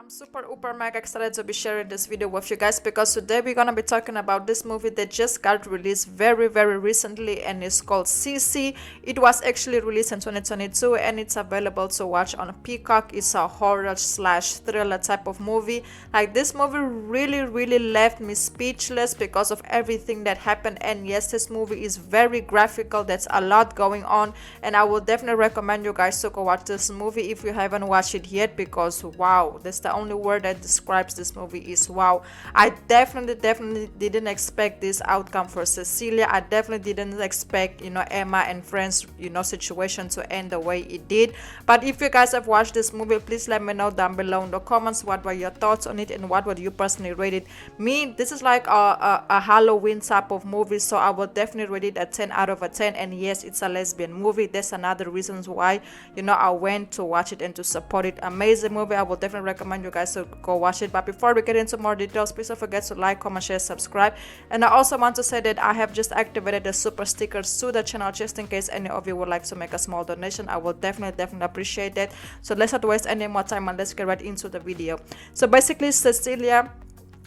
I'm super mega excited to be sharing this video with you guys because today we're gonna be talking about this movie that just got released very recently, and it's called Sissy. It was actually released in 2022 and it's available to watch on Peacock. It's a horror slash thriller type of movie. Like, this movie really left me speechless because of everything that happened. And yes, this movie is very graphical. That's a lot going on, and I will definitely recommend you guys to go watch this movie if you haven't watched it yet, because wow, that's the only word that describes this movie is wow. I definitely didn't expect this outcome for Cecilia. I definitely didn't expect, Emma and friends, situation to end the way it did. But if you guys have watched this movie, please let me know down below in the comments what were your thoughts on it and what would you personally rate it. Me, this is like a Halloween type of movie, so I will definitely rate it a 10 out of a 10. And yes, it's a lesbian movie. That's another reasons why I went to watch it and to support it. Amazing movie. I will definitely recommend you guys to go watch it. But before we get into more details, please don't forget to like, comment, share, subscribe. And I also want to say that I have just activated the super stickers to the channel just in case any of you would like to make a small donation. I will definitely appreciate that. So let's not waste any more time and let's get right into the video. So basically, Cecilia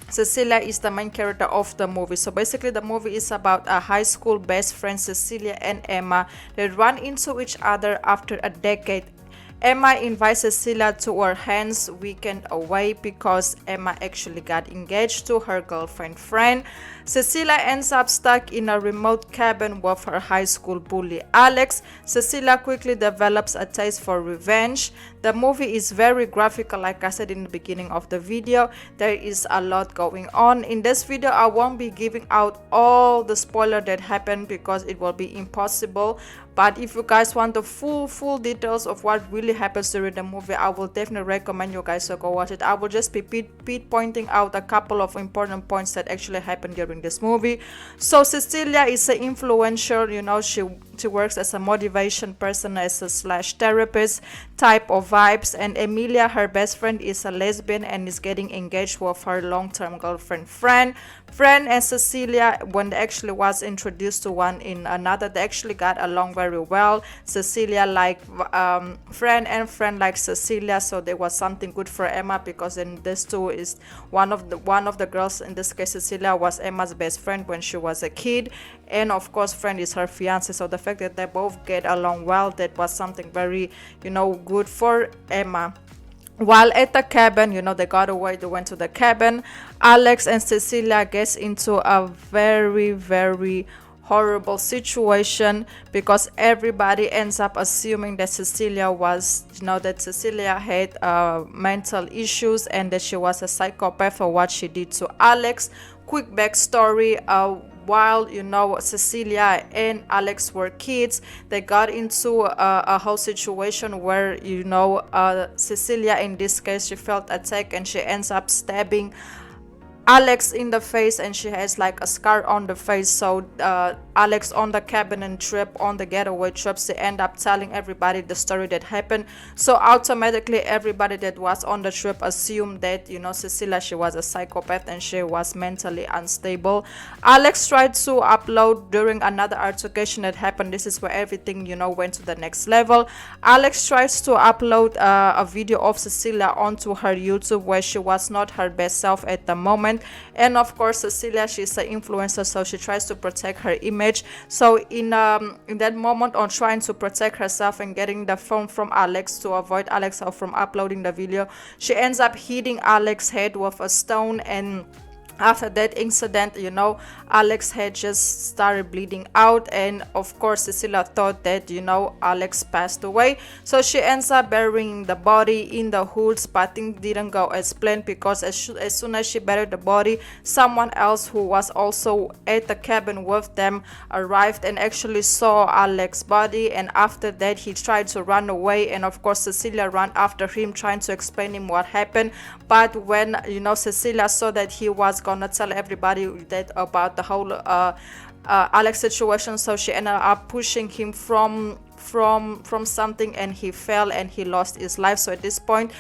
is the main character of the movie. So basically the movie is about a high school best friend, Cecilia and Emma. They run into each other after a decade. Emma invites Cecilia to her hands weekend away because Emma actually got engaged to her girlfriend friend. Cecilia ends up stuck in a remote cabin with her high school bully Alex. Cecilia quickly develops a taste for revenge. The movie is very graphical, like I said in the beginning of the video. There is a lot going on. In this video, I won't be giving out all the spoiler that happened because it will be impossible. But if you guys want the full details of what really happens during the movie, I will definitely recommend you guys to go watch it. I will just be pointing out a couple of important points that actually happened during this movie. So Cecilia is an influencer, she works as a motivation person, as a slash therapist type of vibes. And Emilia, her best friend, is a lesbian and is getting engaged with her long-term girlfriend friend. And Cecilia, when they actually was introduced to one in another, they actually got along very well. Cecilia like friend and friend like Cecilia, so there was something good for Emma, because in this too is one of the girls, in this case Cecilia, was Emma's best friend when she was a kid, and of course friend is her fiance. So the fact that they both get along well, that was something very good for Emma. While at the cabin, they got away, they went to the cabin. Alex and Cecilia gets into a very horrible situation because everybody ends up assuming that Cecilia was, that Cecilia had mental issues and that she was a psychopath for what she did to Alex. Quick backstory. While Cecilia and Alex were kids, they got into a whole situation where Cecilia, in this case, she felt attacked and she ends up stabbing Alex in the face, and she has like a scar on the face. So Alex, on the cabin trip, on the getaway trips, they end up telling everybody the story that happened. So automatically everybody that was on the trip assumed that Cecilia, she was a psychopath and she was mentally unstable. Alex tried to upload during another altercation that happened. This is where everything went to the next level. Alex tries to upload a video of Cecilia onto her YouTube where she was not her best self at the moment. And of course Cecilia, she's an influencer, so she tries to protect her image. So in that moment, on trying to protect herself and getting the phone from Alex to avoid Alex from uploading the video, she ends up hitting Alex's head with a stone. And after that incident, Alex's head just started bleeding out, and of course Cecilia thought that Alex passed away. So she ends up burying the body in the woods, but things didn't go as planned, because as soon as she buried the body, someone else who was also at the cabin with them arrived and actually saw Alex's body. And after that, he tried to run away, and of course Cecilia ran after him, trying to explain him what happened. But when Cecilia saw that he was gonna tell everybody that about the whole Alex situation, so she ended up pushing him from something, and he fell and he lost his life. So at this point,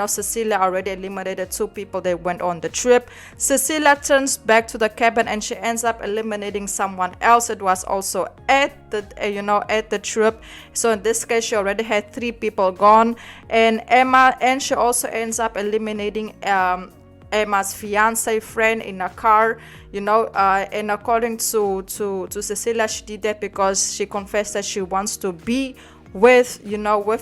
Cecilia already eliminated 2 people that went on the trip. Cecilia turns back to the cabin and she ends up eliminating someone else that was also at the at the trip. So in this case, she already had 3 people gone, and she also ends up eliminating Emma's fiance friend in a car, and according to Cecilia, she did that because she confessed that she wants to be with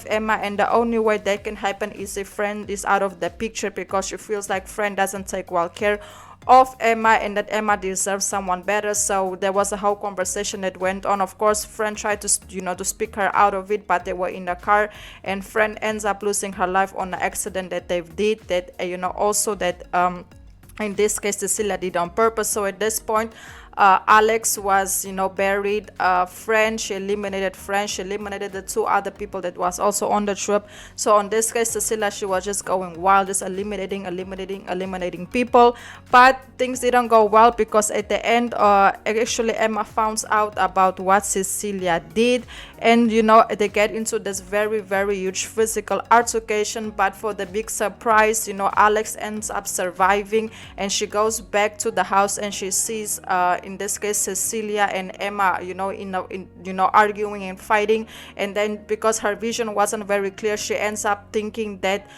Emma, and the only way that can happen is if friend is out of the picture, because she feels like friend doesn't take well care of Emma and that Emma deserves someone better. So there was a whole conversation that went on. Of course, friend tried to to speak her out of it, but they were in the car, and friend ends up losing her life on the accident that they did, that also that in this case Cecilia did on purpose. So at this point, Alex was buried. Friend, she eliminated the 2 other people that was also on the trip. So on this case, Cecilia, she was just going wild, just eliminating people. But things didn't go well, because at the end, actually Emma found out about what Cecilia did, and they get into this very, very huge physical altercation. But for the big surprise, Alex ends up surviving, and she goes back to the house and she sees in this case Cecilia and Emma arguing and fighting. And then because her vision wasn't very clear, she ends up thinking that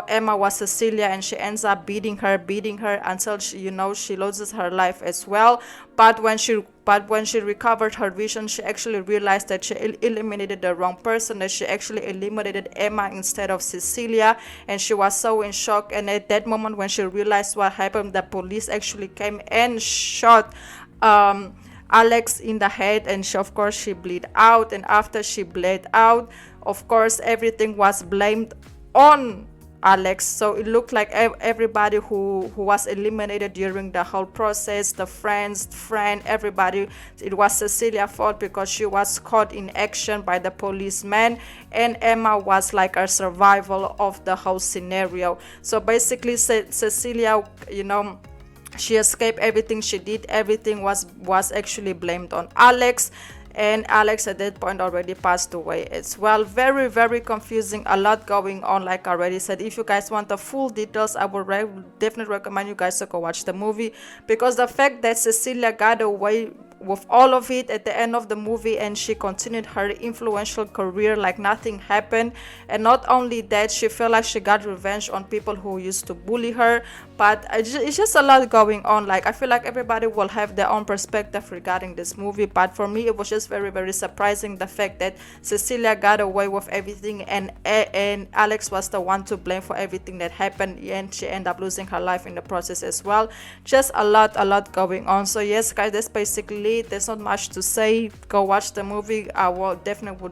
Emma was Cecilia, and she ends up beating her until she loses her life as well. But when she recovered her vision, she actually realized that she eliminated the wrong person, that she actually eliminated Emma instead of Cecilia, and she was so in shock. And at that moment, when she realized what happened, the police actually came and shot Alex in the head, and she bled out. And after she bled out, of course, everything was blamed on Alex. So it looked like everybody who was eliminated during the whole process, the friend, everybody, it was Cecilia's fault, because she was caught in action by the policeman, and Emma was like a survival of the whole scenario. So basically, Cecilia, she escaped everything she did. Everything was actually blamed on Alex. And Alex at that point already passed away as well. Very, very confusing, a lot going on, like I already said. If you guys want the full details, I would definitely recommend you guys to go watch the movie, because the fact that Cecilia got away with all of it at the end of the movie, and she continued her influential career like nothing happened. And not only that, she felt like she got revenge on people who used to bully her. But it's just a lot going on. Like, I feel like everybody will have their own perspective regarding this movie, but for me it was just very, very surprising, the fact that Cecilia got away with everything, and Alex was the one to blame for everything that happened, and she ended up losing her life in the process as well. Just a lot going on. So yes guys, that's basically it. There's not much to say. Go watch the movie. I would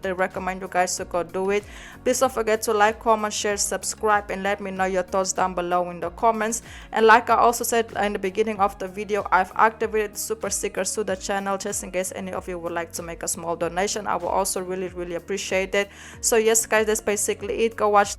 recommend you guys to go do it. Please don't forget to like, comment, share, subscribe, and let me know your thoughts down below in the comments. And like I also said in the beginning of the video, I've activated super stickers to the channel, just in case any of you would like to make a small donation. I will also really, really appreciate it. So yes guys, that's basically it. Go watch